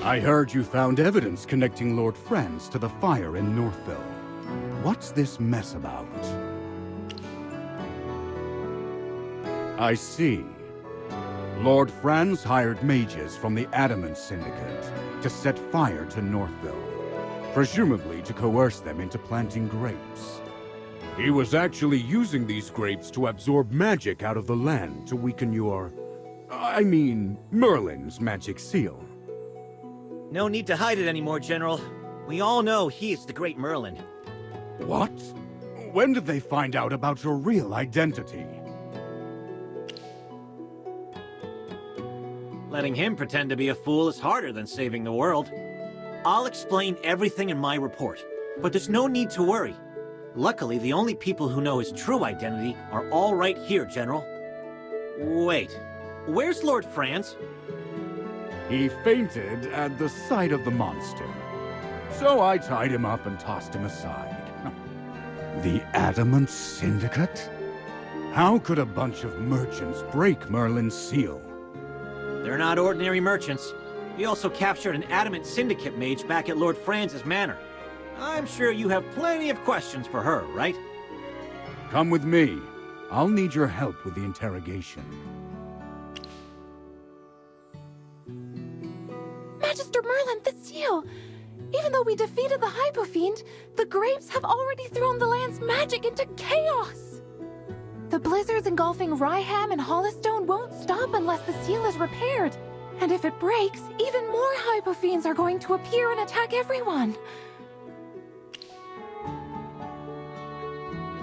I heard you found evidence connecting Lord Franz to the fire in Northville. What's this mess about? I see. Lord Franz hired mages from the Adamant Syndicate to set fire to Northville, presumably to coerce them into planting grapes. He was actually using these grapes to absorb magic out of the land to weaken Merlin's magic seal. No need to hide it anymore, General. We all know he is the great Merlin. What? When did they find out about your real identity? Letting him pretend to be a fool is harder than saving the world. I'll explain everything in my report, but there's no need to worry. Luckily, the only people who know his true identity are all right here, General. Wait, where's Lord Franz? He fainted at the sight of the monster. So I tied him up and tossed him aside. The Adamant Syndicate? How could a bunch of merchants break Merlin's seal? They're not ordinary merchants. We also captured an Adamant Syndicate mage back at Lord Franz's manor. I'm sure you have plenty of questions for her, right? Come with me. I'll need your help with the interrogation. Magister Merlin, the seal! Even though we defeated the Hypofiend, the grapes have already thrown the land's magic into chaos! The blizzards engulfing Ryham and Hollystone won't stop unless the seal is repaired. And if it breaks, even more Hypofiends are going to appear and attack everyone.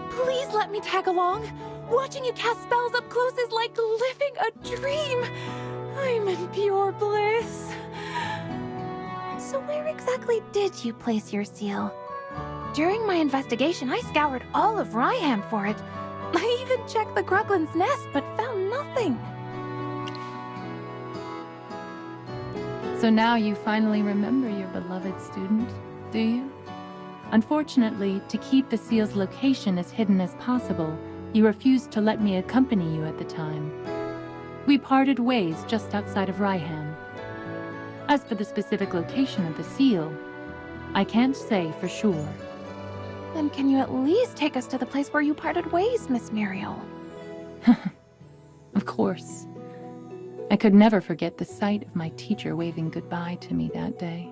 Please let me tag along. Watching you cast spells up close is like living a dream. I'm in pure bliss. So where exactly did you place your seal? During my investigation, I scoured all of Ryham for it. I even checked the Kruglin's nest, but found nothing. So now you finally remember your beloved student, do you? Unfortunately, to keep the seal's location as hidden as possible, you refused to let me accompany you at the time. We parted ways just outside of Ryham. As for the specific location of the seal, I can't say for sure. Then can you at least take us to the place where you parted ways, Miss Muriel? Of course. I could never forget the sight of my teacher waving goodbye to me that day.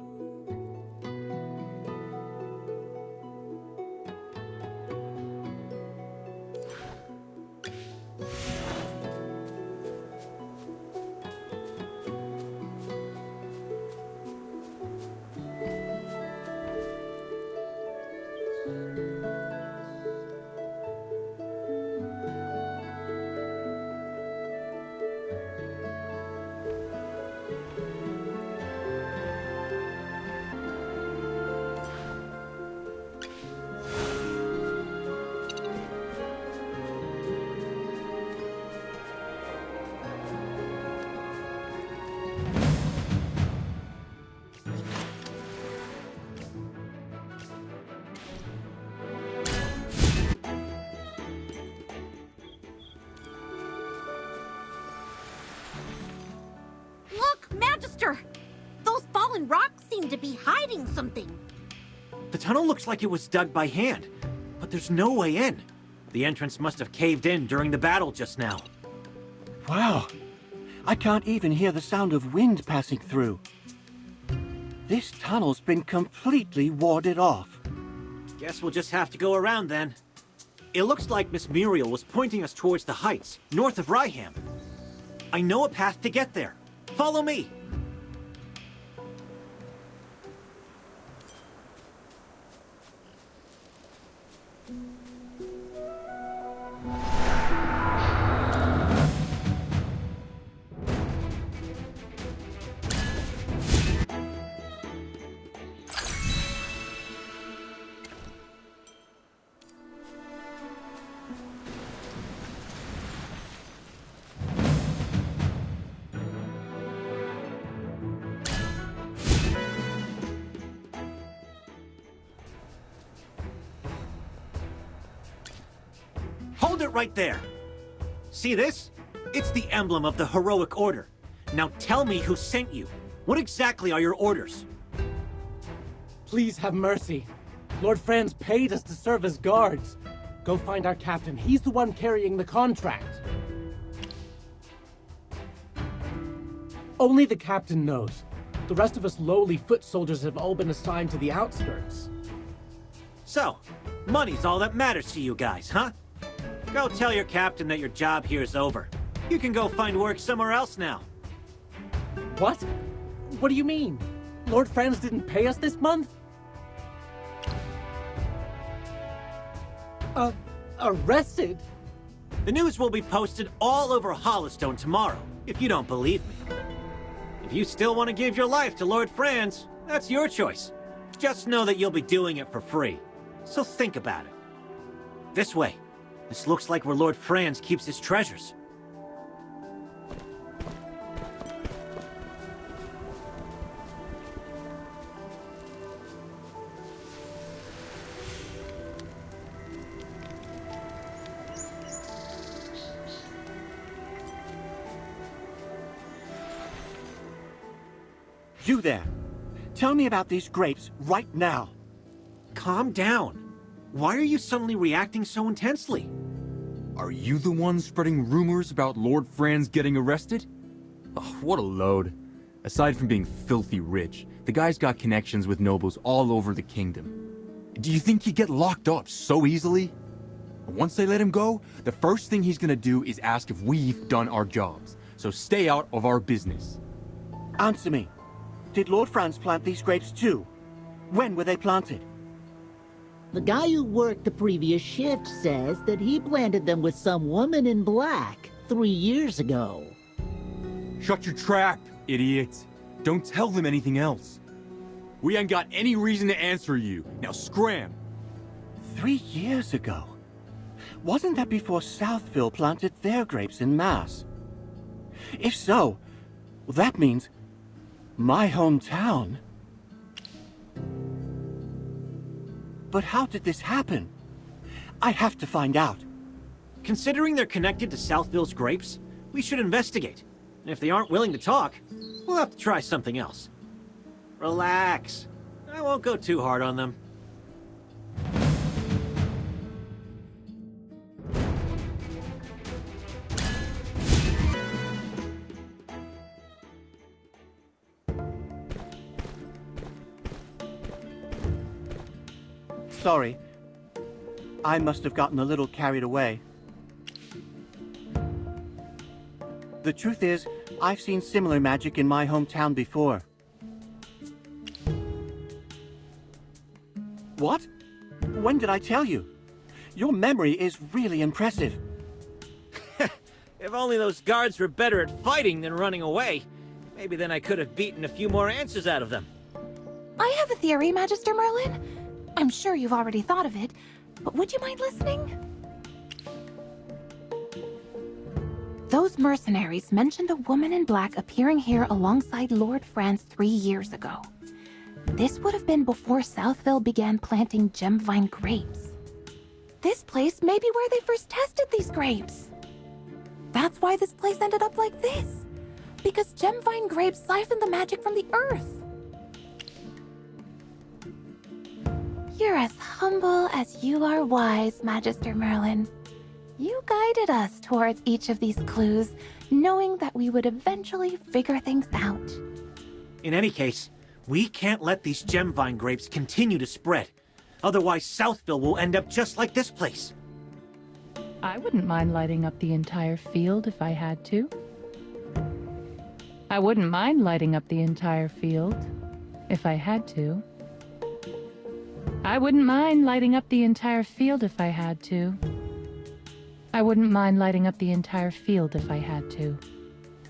Those fallen rocks seem to be hiding something. The tunnel looks like it was dug by hand, but there's no way in. The entrance must have caved in during the battle just now. Wow! I can't even hear the sound of wind passing through. This tunnel's been completely warded off. Guess we'll just have to go around then. It looks like Miss Muriel was pointing us towards the heights, north of Ryham. I know a path to get there. Follow me! Hold it right there! See this? It's the emblem of the heroic order. Now tell me who sent you. What exactly are your orders? Please have mercy. Lord Franz paid us to serve as guards. Go find our captain. He's the one carrying the contract. Only the captain knows. The rest of us lowly foot soldiers have all been assigned to the outskirts. So, money's all that matters to you guys, huh? Go tell your captain that your job here is over. You can go find work somewhere else now. What? What do you mean? Lord Franz didn't pay us this month? Arrested? The news will be posted all over Hollowstone tomorrow, if you don't believe me. If you still want to give your life to Lord Franz, that's your choice. Just know that you'll be doing it for free. So think about it. This way. This looks like where Lord Franz keeps his treasures. You there. Tell me about these grapes right now. Calm down. Why are you suddenly reacting so intensely? Are you the one spreading rumors about Lord Franz getting arrested? Oh, what a load. Aside from being filthy rich, the guy's got connections with nobles all over the kingdom. Do you think he'd get locked up so easily? Once they let him go, the first thing he's gonna do is ask if we've done our jobs. So stay out of our business. Answer me. Did Lord Franz plant these grapes too? When were they planted? The guy who worked the previous shift says that he planted them with some woman in black 3 years ago. Shut your trap, idiot. Don't tell them anything else. We ain't got any reason to answer you. Now scram. 3 years ago? Wasn't that before Southville planted their grapes in mass? If so, well, that means my hometown. But how did this happen? I have to find out. Considering they're connected to Southville's grapes, we should investigate. And if they aren't willing to talk, we'll have to try something else. Relax. I won't go too hard on them. Sorry. I must have gotten a little carried away. The truth is, I've seen similar magic in my hometown before. What? When did I tell you? Your memory is really impressive. If only those guards were better at fighting than running away. Maybe then I could have beaten a few more answers out of them. I have a theory, Magister Merlin. I'm sure you've already thought of it, but would you mind listening? Those mercenaries mentioned a woman in black appearing here alongside Lord Franz 3 years ago. This would have been before Southville began planting gemvine grapes. This place may be where they first tested these grapes. That's why this place ended up like this. Because gemvine grapes siphon the magic from the earth. You're as humble as you are wise, Magister Merlin. You guided us towards each of these clues, knowing that we would eventually figure things out. In any case, we can't let these gemvine grapes continue to spread. Otherwise, Southville will end up just like this place. I wouldn't mind lighting up the entire field if I had to. I wouldn't mind lighting up the entire field if I had to. I wouldn't mind lighting up the entire field if I had to. I wouldn't mind lighting up the entire field if I had to.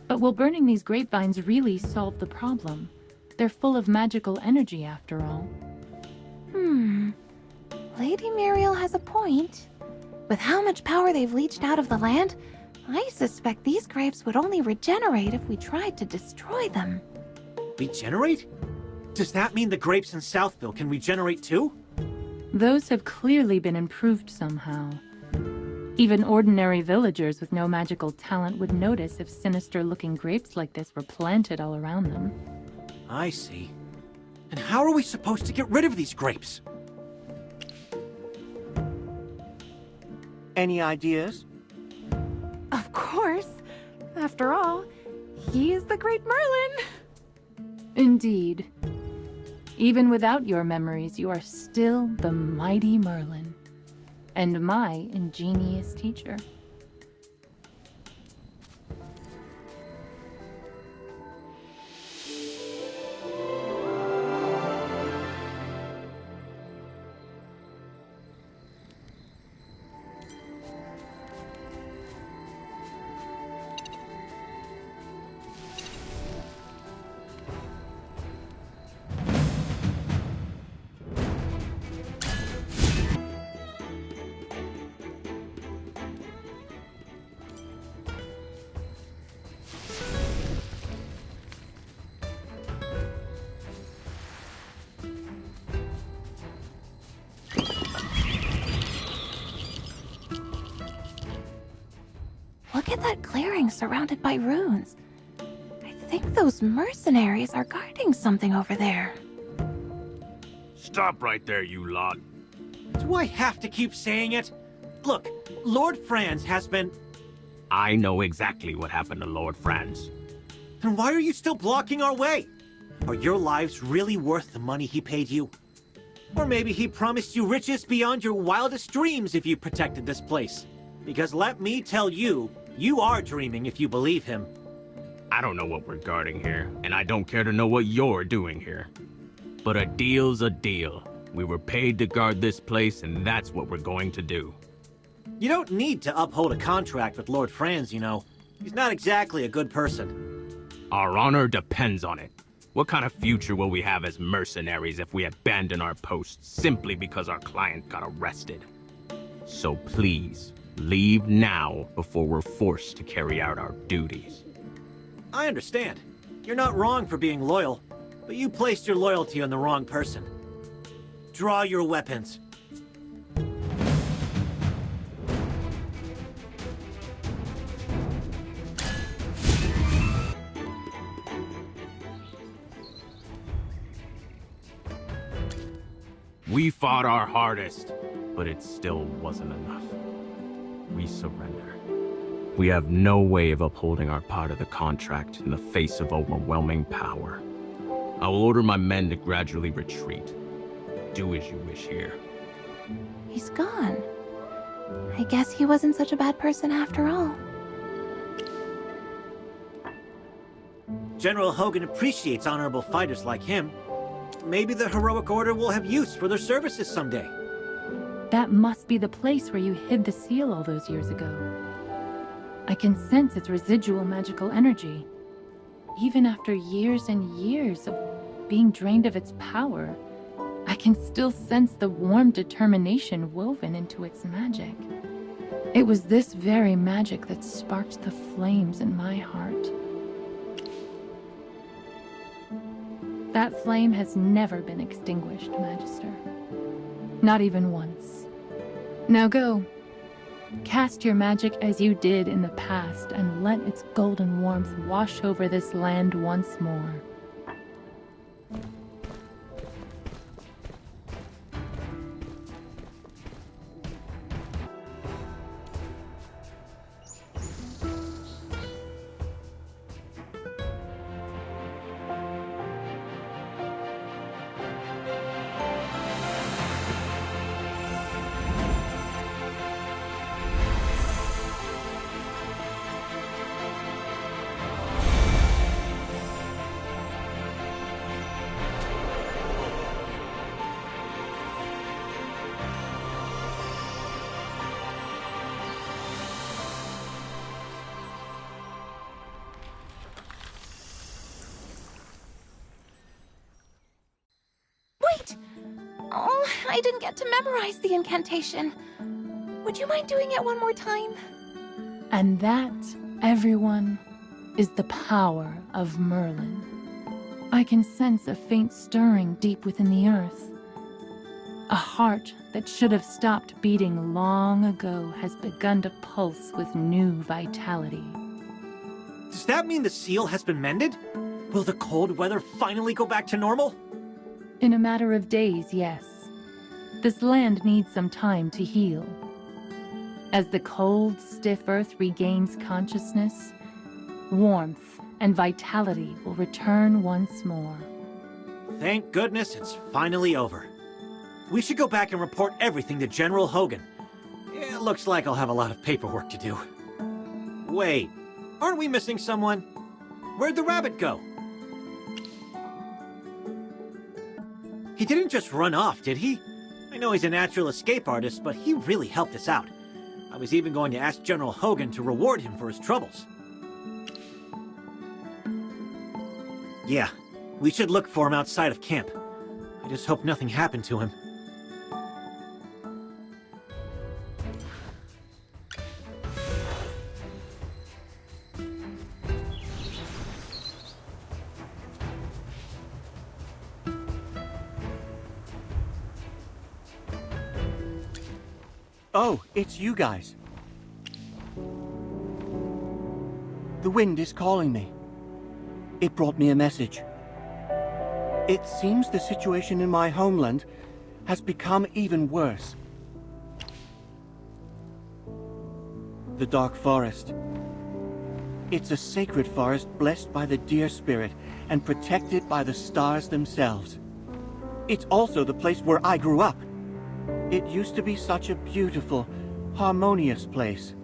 But will burning these grapevines really solve the problem? They're full of magical energy after all. Lady Muriel has a point. With how much power they've leached out of the land, I suspect these grapes would only regenerate if we tried to destroy them. Regenerate? Does that mean the grapes in Southville can regenerate too? Those have clearly been improved somehow. Even ordinary villagers with no magical talent would notice if sinister-looking grapes like this were planted all around them. I see. And how are we supposed to get rid of these grapes? Any ideas? Of course. After all, he is the great Merlin. Indeed. Even without your memories, you are still the mighty Merlin. And my ingenious teacher. Look at that clearing surrounded by ruins. I think those mercenaries are guarding something over there. Stop right there, you lot. Do I have to keep saying it? Look, Lord Franz has been... I know exactly what happened to Lord Franz. Then why are you still blocking our way? Are your lives really worth the money he paid you? Or maybe he promised you riches beyond your wildest dreams if you protected this place. Because let me tell you, you are dreaming if you believe him. I don't know what we're guarding here, and I don't care to know what you're doing here. But a deal's a deal. We were paid to guard this place, and that's what we're going to do. You don't need to uphold a contract with Lord Franz, you know. He's not exactly a good person. Our honor depends on it. What kind of future will we have as mercenaries if we abandon our posts simply because our client got arrested? So please, leave now before we're forced to carry out our duties. I understand. You're not wrong for being loyal, but you placed your loyalty on the wrong person. Draw your weapons. We fought our hardest, but it still wasn't enough. We surrender. We have no way of upholding our part of the contract in the face of overwhelming power. I will order my men to gradually retreat. Do as you wish here. He's gone. I guess he wasn't such a bad person after all. General Hogan appreciates honorable fighters like him. Maybe the Heroic Order will have use for their services someday. That must be the place where you hid the seal all those years ago. I can sense its residual magical energy. Even after years and years of being drained of its power, I can still sense the warm determination woven into its magic. It was this very magic that sparked the flames in my heart. That flame has never been extinguished, Magister. Not even once. Now go. Cast your magic as you did in the past and let its golden warmth wash over this land once more. Wait! Oh, I didn't get to memorize the incantation. Would you mind doing it one more time? And that, everyone, is the power of Merlin. I can sense a faint stirring deep within the earth. A heart that should have stopped beating long ago has begun to pulse with new vitality. Does that mean the seal has been mended? Will the cold weather finally go back to normal? In a matter of days, yes. This land needs some time to heal. As the cold, stiff earth regains consciousness, warmth and vitality will return once more. Thank goodness it's finally over. We should go back and report everything to General Hogan. It looks like I'll have a lot of paperwork to do. Wait, aren't we missing someone? Where'd the rabbit go? He didn't just run off, did he? I know he's a natural escape artist, but he really helped us out. I was even going to ask General Hogan to reward him for his troubles. Yeah, we should look for him outside of camp. I just hope nothing happened to him. Oh, it's you guys. The wind is calling me. It brought me a message. It seems the situation in my homeland has become even worse. The Dark Forest. It's a sacred forest blessed by the deer spirit and protected by the stars themselves. It's also the place where I grew up. It used to be such a beautiful, harmonious place.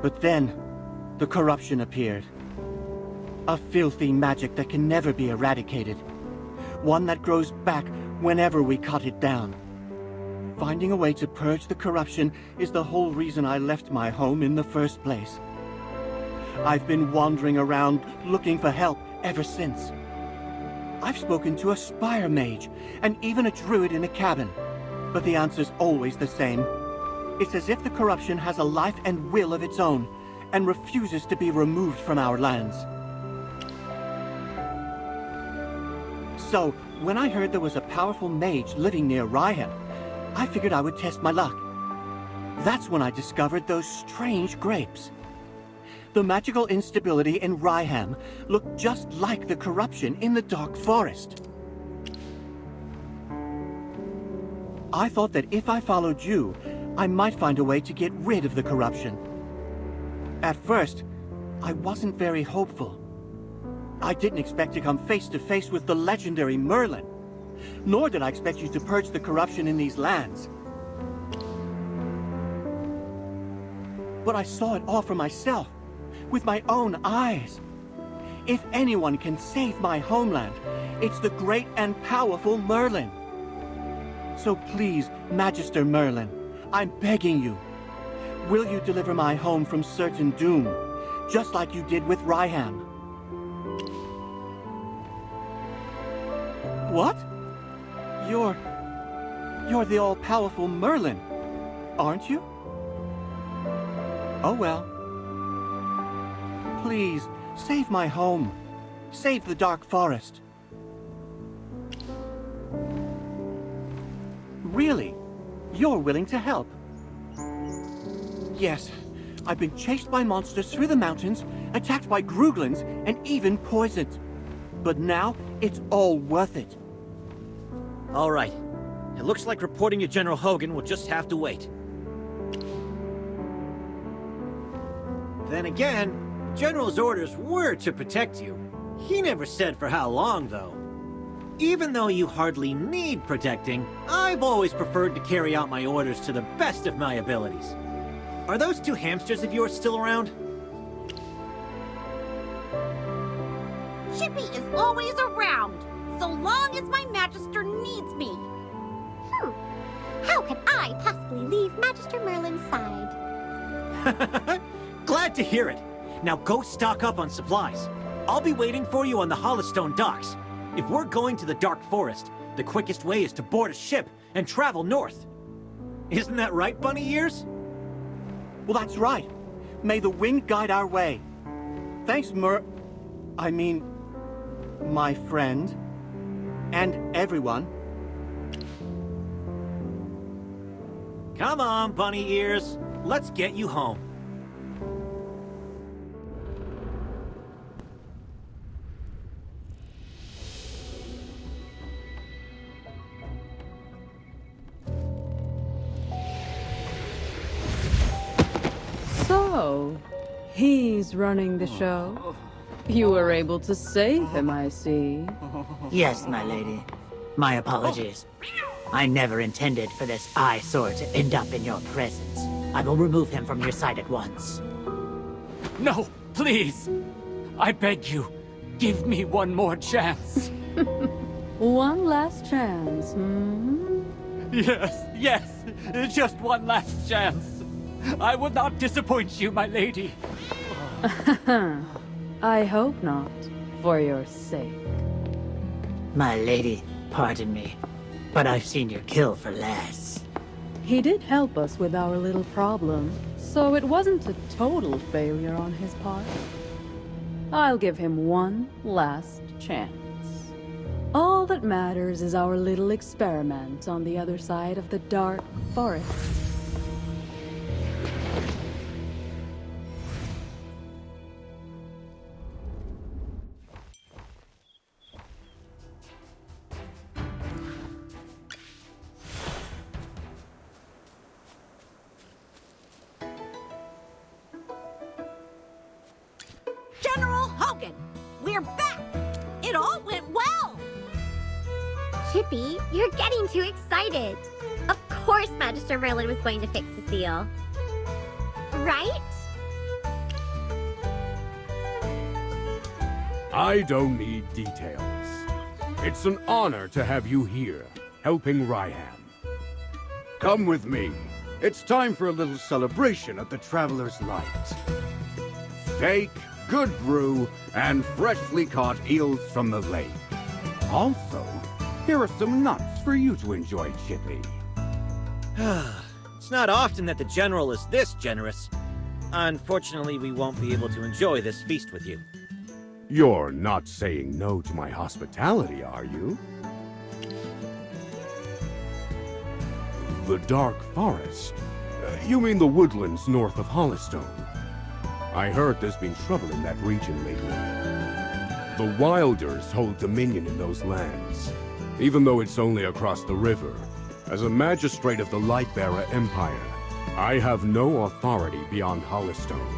But then, the corruption appeared. A filthy magic that can never be eradicated. One that grows back whenever we cut it down. Finding a way to purge the corruption is the whole reason I left my home in the first place. I've been wandering around looking for help ever since. I've spoken to a spire mage, and even a druid in a cabin. But the answer's always the same. It's as if the corruption has a life and will of its own, and refuses to be removed from our lands. So, when I heard there was a powerful mage living near Ryham, I figured I would test my luck. That's when I discovered those strange grapes. The magical instability in Ryham looked just like the corruption in the Dark Forest. I thought that if I followed you, I might find a way to get rid of the corruption. At first, I wasn't very hopeful. I didn't expect to come face to face with the legendary Merlin. Nor did I expect you to purge the corruption in these lands. But I saw it all for myself, with my own eyes. If anyone can save my homeland, it's the great and powerful Merlin. So please, Magister Merlin, I'm begging you. Will you deliver my home from certain doom, just like you did with Ryham? What? You're the all-powerful Merlin, aren't you? Oh well. Please, save my home. Save the Dark Forest. Really? You're willing to help? Yes. I've been chased by monsters through the mountains, attacked by Gruglins, and even poisoned. But now, it's all worth it. All right. It looks like reporting to General Hogan will just have to wait. Then again, General's orders were to protect you. He never said for how long, though. Even though you hardly need protecting, I've always preferred to carry out my orders to the best of my abilities. Are those two hamsters of yours still around? Chippy is always around, so long as my Magister needs me. How can I possibly leave Magister Merlin's side? Glad to hear it. Now go stock up on supplies. I'll be waiting for you on the Hollowstone docks. If we're going to the Dark Forest, the quickest way is to board a ship and travel north. Isn't that right, Bunny Ears? Well, that's right. May the wind guide our way. Thanks, my friend. And everyone. Come on, Bunny Ears. Let's get you home. So, he's running the show. You were able to save him, I see. Yes, my lady. My apologies. I never intended for this eyesore to end up in your presence. I will remove him from your sight at once. No, please! I beg you, give me one more chance. One last chance, hmm? Yes, just one last chance. I will not disappoint you, my lady. I hope not, for your sake. My lady, pardon me, but I've seen you kill for less. He did help us with our little problem, so it wasn't a total failure on his part. I'll give him one last chance. All that matters is our little experiment on the other side of the dark forest. General Hogan, we're back! It all went well! Chippy, you're getting too excited. Of course Magister Merlin was going to fix the seal. Right? I don't need details. It's an honor to have you here, helping Ryham. Come with me. It's time for a little celebration at the Traveler's Light. Steak, good brew, and freshly caught eels from the lake. Also, here are some nuts for you to enjoy, Chippy. It's not often that the General is this generous. Unfortunately, we won't be able to enjoy this feast with you. You're not saying no to my hospitality, are you? The Dark Forest? You mean the woodlands north of Hollystone? I heard there's been trouble in that region lately. The Wilders hold dominion in those lands, even though it's only across the river. As a magistrate of the Lightbearer Empire, I have no authority beyond Hollystone.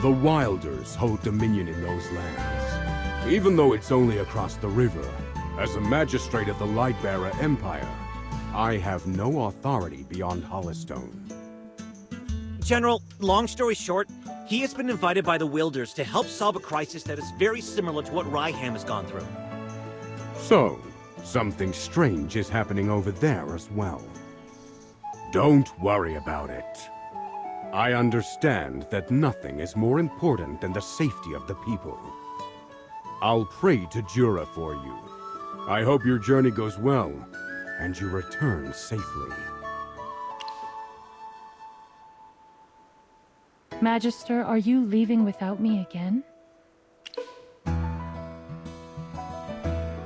The Wilders hold dominion in those lands, even though it's only across the river. As a magistrate of the Lightbearer Empire, I have no authority beyond Hollystone. General, long story short, he has been invited by the Wilders to help solve a crisis that is very similar to what Ryham has gone through. So, something strange is happening over there as well. Don't worry about it. I understand that nothing is more important than the safety of the people. I'll pray to Jura for you. I hope your journey goes well, and you return safely. Magister, are you leaving without me again?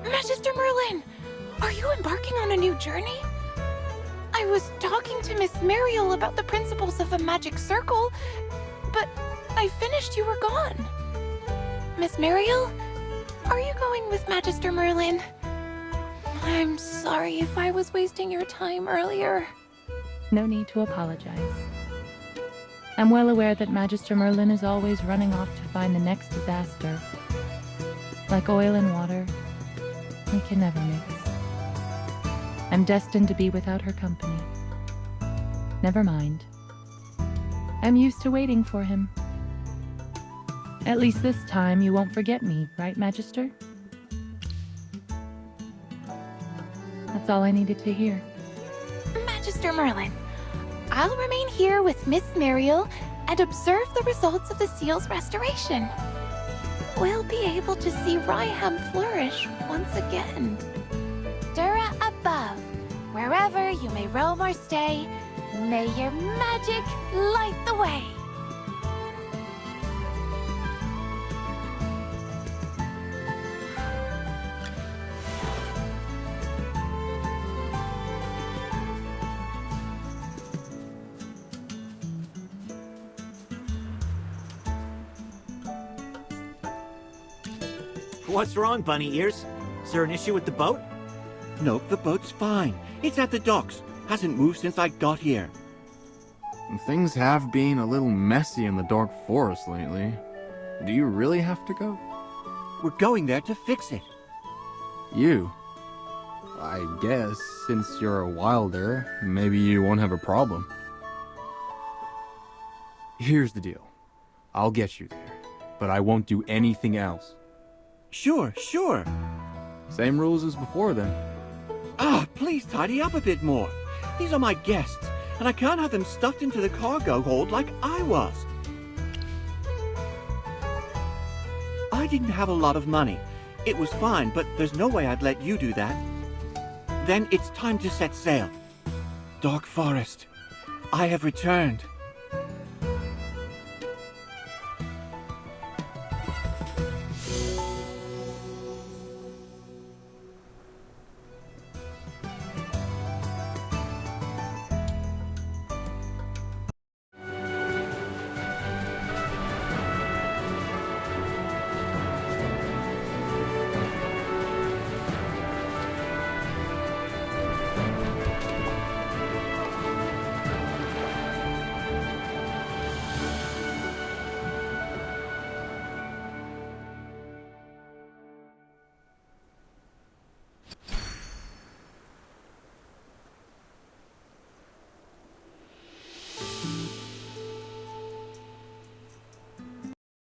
Magister Merlin, are you embarking on a new journey? I was talking to Miss Muriel about the principles of the magic circle, but I finished you were gone. Miss Muriel, are you going with Magister Merlin? I'm sorry if I was wasting your time earlier. No need to apologize. I'm well aware that Magister Merlin is always running off to find the next disaster. Like oil and water, we can never mix. I'm destined to be without her company. Never mind. I'm used to waiting for him. At least this time you won't forget me, right, Magister? That's all I needed to hear. Magister Merlin, I'll remain here with Miss Muriel and observe the results of the seal's restoration. We'll be able to see Ryham flourish once again. Dura above, wherever you may roam or stay, may your magic light the way. What's wrong, Bunny Ears? Is there an issue with the boat? Nope, the boat's fine. It's at the docks. Hasn't moved since I got here. Things have been a little messy in the Dark Forest lately. Do you really have to go? We're going there to fix it. You? I guess, since you're a wilder, maybe you won't have a problem. Here's the deal. I'll get you there, but I won't do anything else. Sure. Same rules as before, then. Ah, please tidy up a bit more. These are my guests, and I can't have them stuffed into the cargo hold like I was. I didn't have a lot of money. It was fine, but there's no way I'd let you do that. Then it's time to set sail. Dark Forest, I have returned.